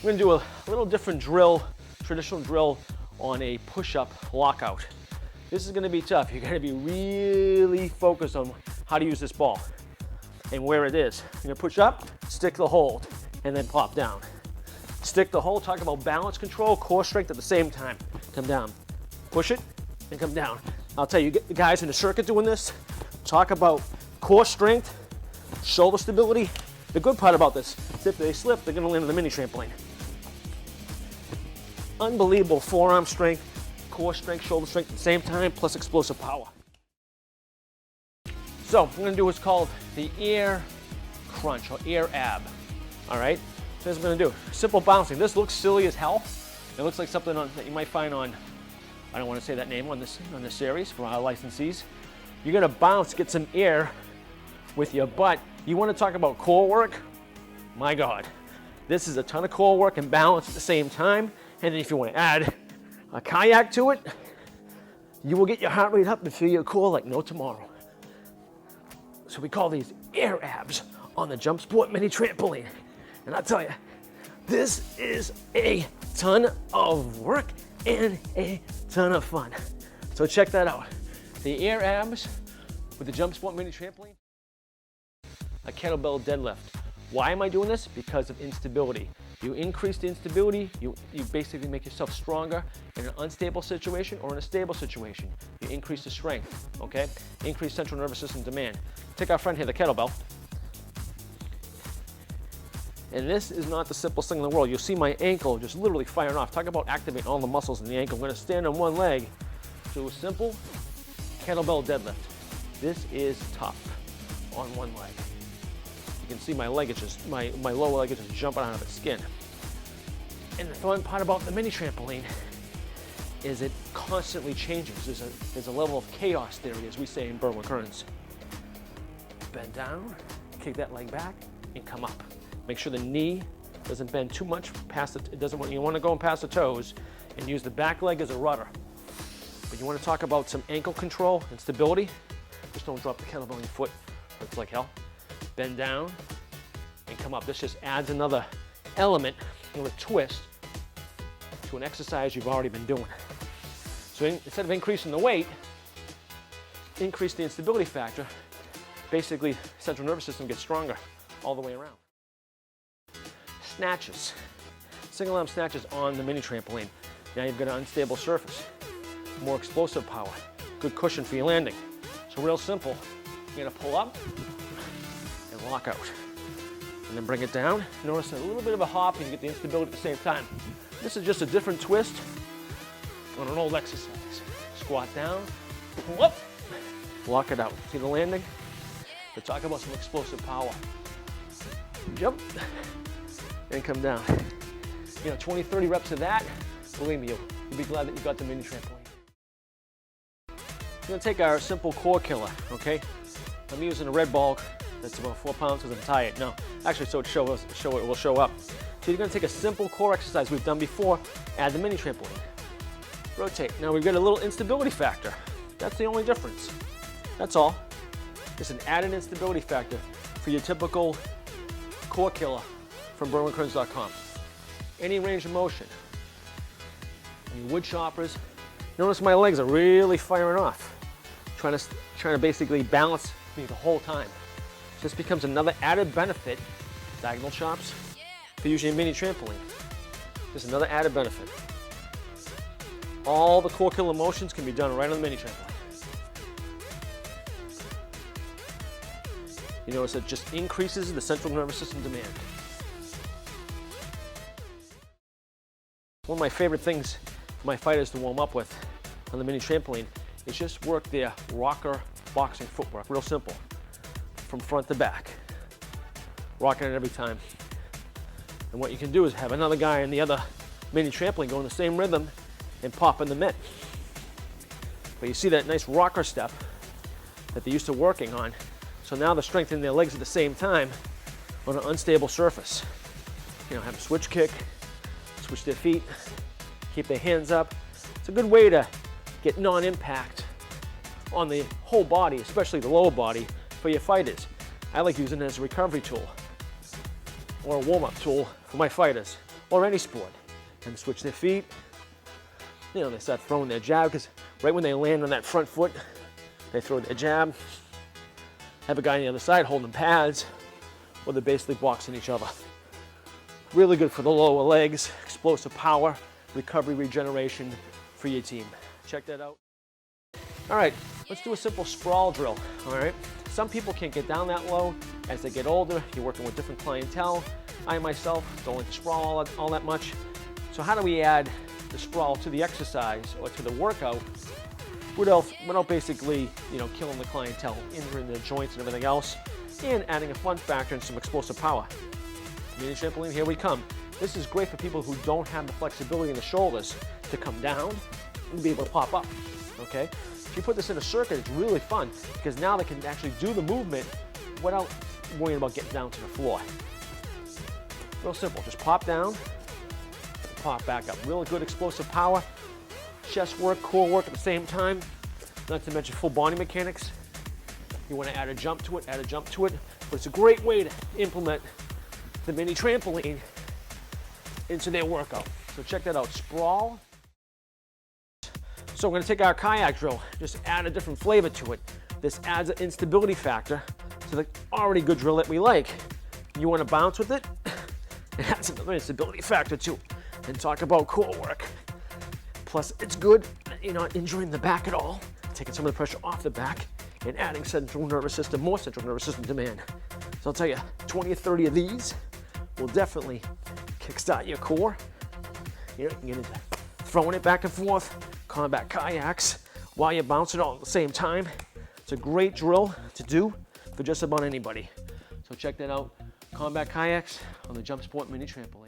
We're gonna do a little different drill, traditional drill on a push-up lockout. This is gonna be tough. You're gonna be really focused on how to use this ball and where it is. You're gonna push up, stick the hold, and then pop down. Stick the hold, talk about balance control, core strength at the same time. Come down, push it, and come down. I'll tell you, get the guys in the circuit doing this, talk about core strength, shoulder stability. The good part about this is if they slip, they're gonna land on the mini trampoline. Unbelievable forearm strength, core strength, shoulder strength at the same time, plus explosive power. So what we're gonna do what's called the air crunch or air ab, all right? So here's what I'm gonna do, simple bouncing. This looks silly as hell. It looks like something that you might find on, I don't wanna say that name on this series for our licensees. You're gonna bounce, get some air with your butt. You wanna talk about core work? My God. This is a ton of core work and balance at the same time. And then if you wanna add a kayak to it, you will get your heart rate up and feel your core like no tomorrow. So we call these air abs on the JumpSport mini trampoline. And I'll tell you, this is a ton of work and a ton of fun. So check that out. The air abs with the JumpSport mini trampoline. A kettlebell deadlift. Why am I doing this? Because of instability. You increase the instability, you basically make yourself stronger in an unstable situation or in a stable situation. You increase the strength, okay? Increase central nervous system demand. Take our friend here, the kettlebell. And this is not the simplest thing in the world. You'll see my ankle just literally firing off. Talk about activating all the muscles in the ankle. I'm gonna stand on one leg, do a simple kettlebell deadlift. This is tough on one leg. You can see my leg is just, my lower leg is just jumping out of its skin. And the fun part about the mini trampoline is it constantly changes. There's a level of chaos theory, as we say in Kayak Kearns. Bend down, kick that leg back, and come up. Make sure the knee doesn't bend too much past it. You want to go past the toes and use the back leg as a rudder. But you want to talk about some ankle control and stability. Just don't drop the kettlebell on your foot. It's like hell. Bend down and come up. This just adds another element, another twist to an exercise you've already been doing. So instead of increasing the weight, increase the instability factor. Basically, central nervous system gets stronger all the way around. Snatches. Single arm snatches on the mini trampoline. Now you've got an unstable surface, more explosive power, good cushion for your landing. So real simple, you're gonna pull up and lock out. And then bring it down. Notice a little bit of a hop and you get the instability at the same time. This is just a different twist on an old exercise. Squat down, pull up, lock it out. See the landing? We're talking about some explosive power. Jump and come down. 20, 30 reps of that, believe me, you'll be glad that you got the mini trampoline. We're gonna take our simple core killer, okay? I'm using a red ball that's about 4 pounds because I'm tired. No, actually, so it will show up. So you're gonna take a simple core exercise we've done before, add the mini trampoline. Rotate. Now we've got a little instability factor. That's the only difference. That's all. It's an added instability factor for your typical core killer from BurnWithKearns.com. Any range of motion. Any wood choppers. Notice my legs are really firing off. Trying to basically balance me the whole time. This becomes another added benefit. Diagonal chops for using a mini trampoline. Just another added benefit. All the core killer motions can be done right on the mini trampoline. You notice it just increases the central nervous system demand. One of my favorite things for my fighters to warm up with on the mini trampoline is just work their rocker boxing footwork. Real simple. From front to back. Rocking it every time. And what you can do is have another guy in the other mini trampoline go in the same rhythm and pop in the mitt. But you see that nice rocker step that they're used to working on. So now they're strengthening their legs at the same time on an unstable surface. Have them switch kick, switch their feet, keep their hands up. It's a good way to get non-impact on the whole body, especially the lower body, for your fighters. I like using it as a recovery tool or a warm-up tool for my fighters. or any sport. And switch their feet. You know, they start throwing their jab, because right when they land on that front foot, they throw their jab. Have a guy on the other side holding pads, or they're basically boxing each other. Really good for the lower legs, explosive power, recovery, regeneration for your team. Check that out. All right, let's do a simple sprawl drill, all right? Some people can't get down that low. As they get older, you're working with different clientele. I myself don't like to sprawl all that much. So how do we add the sprawl to the exercise or to the workout without basically, you know, killing the clientele, injuring their joints and everything else, and adding a fun factor and some explosive power? Mini trampoline, here we come. This is great for people who don't have the flexibility in the shoulders to come down and be able to pop up, okay? If you put this in a circuit, it's really fun, because now they can actually do the movement without worrying about getting down to the floor. Real simple, just pop down, pop back up. Really good explosive power, chest work, core work at the same time, not to mention full body mechanics. You want to add a jump to it, but it's a great way to implement the mini trampoline into their workout. So check that out, Sprawl. So we're gonna take our kayak drill, just add a different flavor to it. This adds an instability factor to the already good drill that we like. You wanna bounce with it? It adds another instability factor too. And talk about core work. Plus it's good, you're not injuring the back at all, taking some of the pressure off the back and adding more central nervous system demand. So I'll tell you, 20 or 30 of these will definitely kickstart your core. You know, you can get into throwing it back and forth, combat kayaks, while you're bouncing all at the same time. It's a great drill to do for just about anybody. So check that out, combat kayaks on the JumpSport mini trampoline.